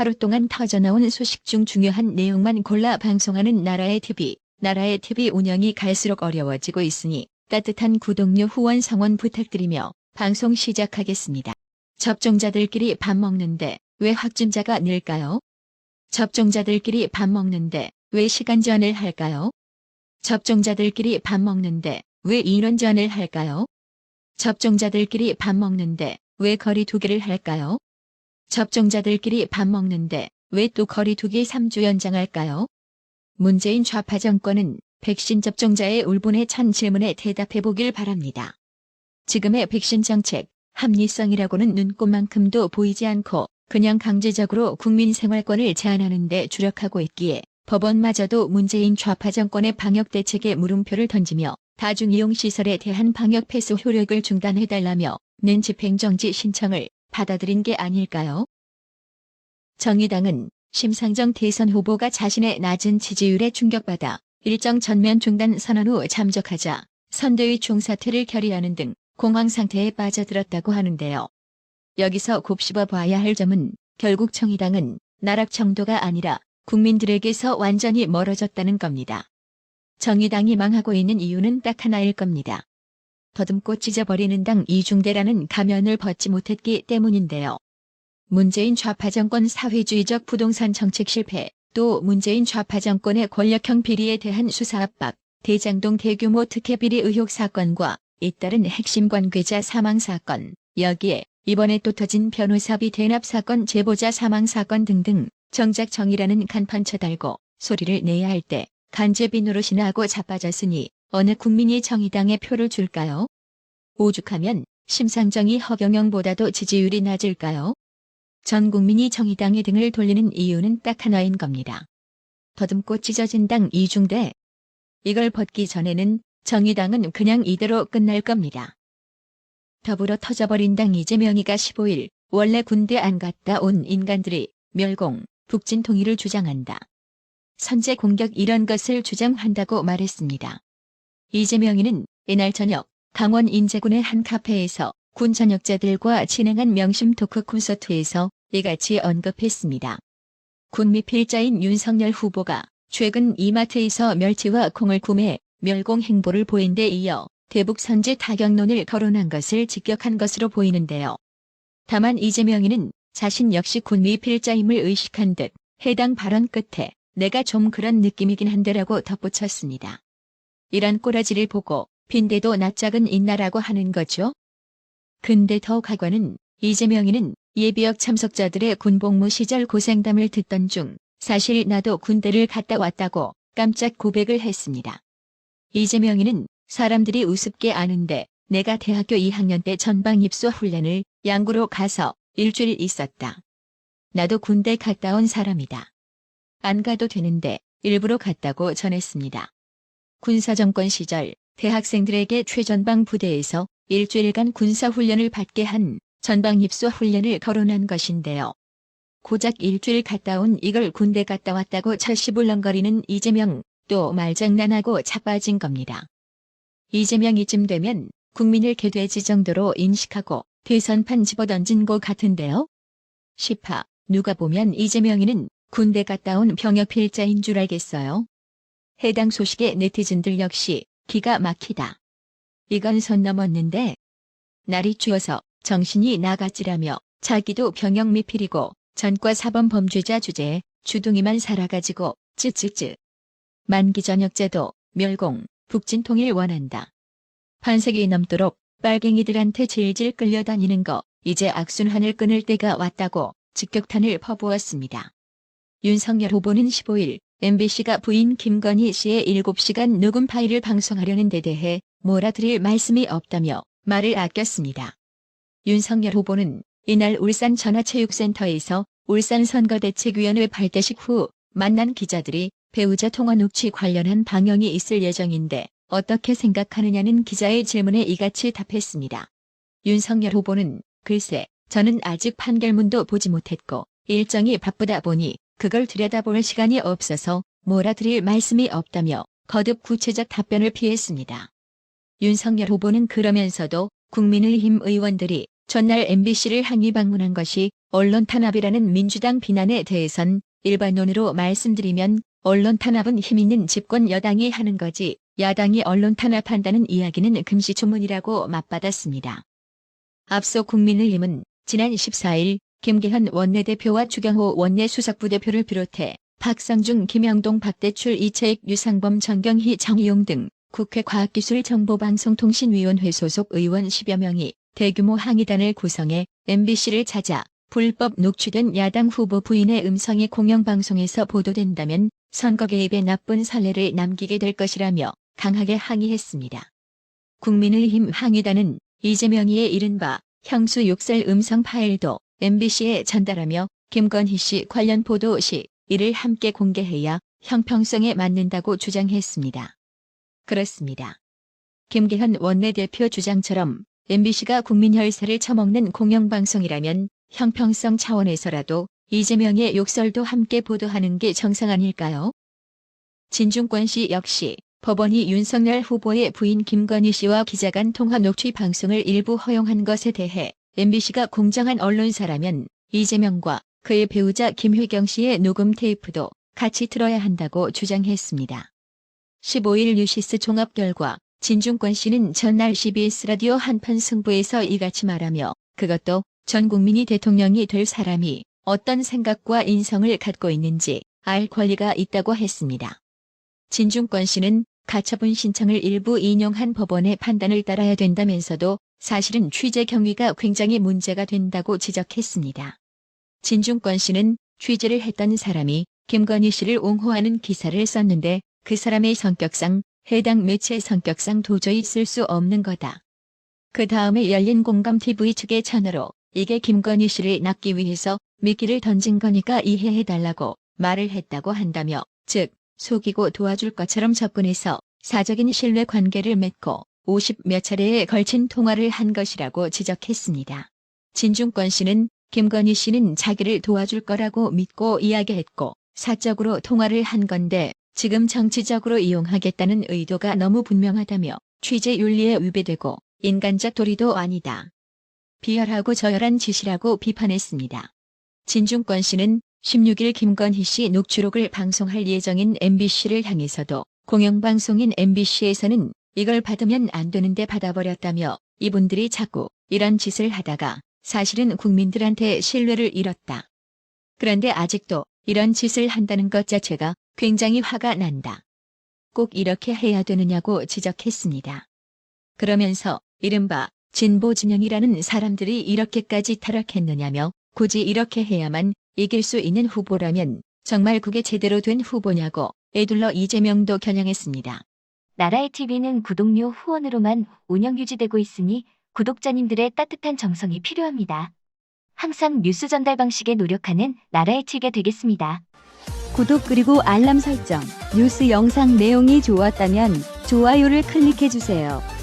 하루 동안 터져나온 소식 중 중요한 내용만 골라 방송하는 나라의 TV. 나라의 TV 운영이 갈수록 어려워지고 있으니 따뜻한 구독료 후원 성원 부탁드리며 방송 시작하겠습니다. 접종자들끼리 밥 먹는데 왜 확진자가 늘까요? 접종자들끼리 밥 먹는데 왜 시간 제한을 할까요? 접종자들끼리 밥 먹는데 왜 인원 제한을 할까요? 접종자들끼리 밥 먹는데 왜 거리 두기를 할까요? 접종자들끼리 밥 먹는데 왜 또 거리 두기 3주 연장할까요? 문재인 좌파 정권은 백신 접종자의 울분에 찬 질문에 대답해보길 바랍니다. 지금의 백신 정책, 합리성이라고는 눈꼽만큼도 보이지 않고 그냥 강제적으로 국민 생활권을 제한하는 데 주력하고 있기에 법원마저도 문재인 좌파 정권의 방역 대책에 물음표를 던지며 다중이용시설에 대한 방역 폐쇄 효력을 중단해달라며 낸 집행정지 신청을 받아들인 게 아닐까요? 정의당은 심상정 대선 후보가 자신의 낮은 지지율에 충격받아 일정 전면 중단 선언 후 잠적하자 선대위 총사퇴를 결의하는 등 공황 상태에 빠져들었다고 하는데요. 여기서 곱씹어 봐야 할 점은 결국 정의당은 나락 정도가 아니라 국민들에게서 완전히 멀어졌다는 겁니다. 정의당이 망하고 있는 이유는 딱 하나일 겁니다. 더듬고 찢어버리는 당 이중대라는 가면을 벗지 못했기 때문인데요. 문재인 좌파 정권 사회주의적 부동산 정책 실패, 또 문재인 좌파 정권의 권력형 비리에 대한 수사 압박, 대장동 대규모 특혜 비리 의혹 사건과 잇따른 핵심 관계자 사망 사건, 여기에 이번에 또 터진 변호사비 대납 사건 제보자 사망 사건 등등 정작 정의라는 간판 쳐달고 소리를 내야 할 때 간제비 노릇이나 하고 자빠졌으니 어느 국민이 정의당에 표를 줄까요? 오죽하면 심상정이 허경영보다도 지지율이 낮을까요? 전 국민이 정의당에 등을 돌리는 이유는 딱 하나인 겁니다. 더듬고 찢어진 당 이중대. 이걸 벗기 전에는 정의당은 그냥 이대로 끝날 겁니다. 더불어 터져버린 당 이재명이가 15일 원래 군대 안 갔다 온 인간들이 멸공, 북진 통일을 주장한다. 선제 공격 이런 것을 주장한다고 말했습니다. 이재명이는 이날 저녁 강원 인제군의 한 카페에서 군 전역자들과 진행한 명심 토크 콘서트에서 이같이 언급했습니다. 군 미필자인 윤석열 후보가 최근 이마트에서 멸치와 콩을 구매, 멸공 행보를 보인 데 이어 대북 선제 타격론을 거론한 것을 직격한 것으로 보이는데요. 다만 이재명이는 자신 역시 군 미필자임을 의식한 듯 해당 발언 끝에 내가 좀 그런 느낌이긴 한데라고 덧붙였습니다. 이런 꼬라지를 보고 빈대도 낯짝은 있나라고 하는 거죠. 근데 더 가관은 이재명이는 예비역 참석자들의 군복무 시절 고생담을 듣던 중 사실 나도 군대를 갔다 왔다고 깜짝 고백을 했습니다. 이재명이는 사람들이 우습게 아는데 내가 대학교 2학년 때 전방 입소 훈련을 양구로 가서 일주일 있었다. 나도 군대 갔다 온 사람이다. 안 가도 되는데 일부러 갔다고 전했습니다. 군사정권 시절 대학생들에게 최전방 부대에서 일주일간 군사훈련을 받게 한 전방 입소 훈련을 거론한 것인데요. 고작 일주일 갔다 온 이걸 군대 갔다 왔다고 철시불렁거리는 이재명, 또 말장난하고 자빠진 겁니다. 이재명 이쯤 되면 국민을 개돼지 정도로 인식하고 대선판 집어던진 것 같은데요. 시파, 누가 보면 이재명이는 군대 갔다 온 병역필자인 줄 알겠어요. 해당 소식에 네티즌들 역시 기가 막히다. 이건 선 넘었는데. 날이 추워서 정신이 나갔지라며 자기도 병역 미필이고 전과 사범 범죄자 주제에 주둥이만 살아가지고 쯔쯔쯔. 만기 전역제도 멸공, 북진 통일 원한다. 반세기 넘도록 빨갱이들한테 질질 끌려다니는 거 이제 악순환을 끊을 때가 왔다고 직격탄을 퍼부었습니다. 윤석열 후보는 15일 MBC가 부인 김건희 씨의 7시간 녹음 파일을 방송하려는 데 대해 몰아드릴 말씀이 없다며 말을 아꼈습니다. 윤석열 후보는 이날 울산 전화체육센터에서 울산선거대책위원회 발대식 후 만난 기자들이 배우자 통화 녹취 관련한 방영이 있을 예정인데 어떻게 생각하느냐는 기자의 질문에 이같이 답했습니다. 윤석열 후보는 글쎄 저는 아직 판결문도 보지 못했고 일정이 바쁘다 보니 그걸 들여다볼 시간이 없어서 몰아드릴 말씀이 없다며 거듭 구체적 답변을 피했습니다. 윤석열 후보는 그러면서도 국민의힘 의원들이 전날 MBC를 항의 방문한 것이 언론 탄압이라는 민주당 비난에 대해선 일반론으로 말씀드리면 언론 탄압은 힘있는 집권 여당이 하는 거지 야당이 언론 탄압한다는 이야기는 금시초문이라고 맞받았습니다. 앞서 국민의힘은 지난 14일 김계현 원내대표와 추경호 원내수석부대표를 비롯해 박성중, 김영동, 박대출, 이채익, 유상범, 정경희, 정의용 등 국회 과학기술정보방송통신위원회 소속 의원 10여 명이 대규모 항의단을 구성해 MBC를 찾아 불법 녹취된 야당 후보 부인의 음성이 공영방송에서 보도된다면 선거 개입의 나쁜 선례를 남기게 될 것이라며 강하게 항의했습니다. 국민의힘 항의단은 이재명이의 이른바 형수 욕설 음성 파일도 MBC에 전달하며 김건희 씨 관련 보도 시 이를 함께 공개해야 형평성에 맞는다고 주장했습니다. 그렇습니다. 김계현 원내대표 주장처럼 MBC가 국민 혈세를 처먹는 공영방송이라면 형평성 차원에서라도 이재명의 욕설도 함께 보도하는 게 정상 아닐까요? 진중권 씨 역시 법원이 윤석열 후보의 부인 김건희 씨와 기자 간 통화 녹취 방송을 일부 허용한 것에 대해 MBC가 공정한 언론사라면 이재명과 그의 배우자 김혜경 씨의 녹음 테이프도 같이 틀어야 한다고 주장했습니다. 15일 뉴시스 종합 결과 진중권 씨는 전날 CBS 라디오 한판 승부에서 이같이 말하며 그것도 전 국민이 대통령이 될 사람이 어떤 생각과 인성을 갖고 있는지 알 권리가 있다고 했습니다. 진중권 씨는 가처분 신청을 일부 인용한 법원의 판단을 따라야 된다면서도 사실은 취재 경위가 굉장히 문제가 된다고 지적했습니다. 진중권 씨는 취재를 했던 사람이 김건희 씨를 옹호하는 기사를 썼는데 그 사람의 성격상 해당 매체 성격상 도저히 쓸 수 없는 거다. 그 다음에 열린공감TV 측의 전화로 이게 김건희 씨를 낚기 위해서 미끼를 던진 거니까 이해해달라고 말을 했다고 한다며 즉 속이고 도와줄 것처럼 접근해서 사적인 신뢰 관계를 맺고 50몇 차례에 걸친 통화를 한 것이라고 지적했습니다. 진중권 씨는 김건희 씨는 자기를 도와줄 거라고 믿고 이야기했고 사적으로 통화를 한 건데 지금 정치적으로 이용하겠다는 의도가 너무 분명하다며 취재 윤리에 위배되고 인간적 도리도 아니다. 비열하고 저열한 짓이라고 비판했습니다. 진중권 씨는 16일 김건희 씨 녹취록을 방송할 예정인 MBC를 향해서도 공영방송인 MBC에서는 이걸 받으면 안 되는데 받아버렸다며 이분들이 자꾸 이런 짓을 하다가 사실은 국민들한테 신뢰를 잃었다. 그런데 아직도 이런 짓을 한다는 것 자체가 굉장히 화가 난다. 꼭 이렇게 해야 되느냐고 지적했습니다. 그러면서 이른바 진보 진영이라는 사람들이 이렇게까지 타락했느냐며 굳이 이렇게 해야만 이길 수 있는 후보라면 정말 그게 제대로 된 후보냐고 에둘러 이재명도 겨냥했습니다. 나라의 TV는 구독료 후원으로만 운영 유지되고 있으니 구독자님들의 따뜻한 정성이 필요합니다. 항상 뉴스 전달 방식에 노력하는 나라의 TV가 되겠습니다. 구독 그리고 알람 설정, 뉴스 영상 내용이 좋았다면 좋아요를 클릭해주세요.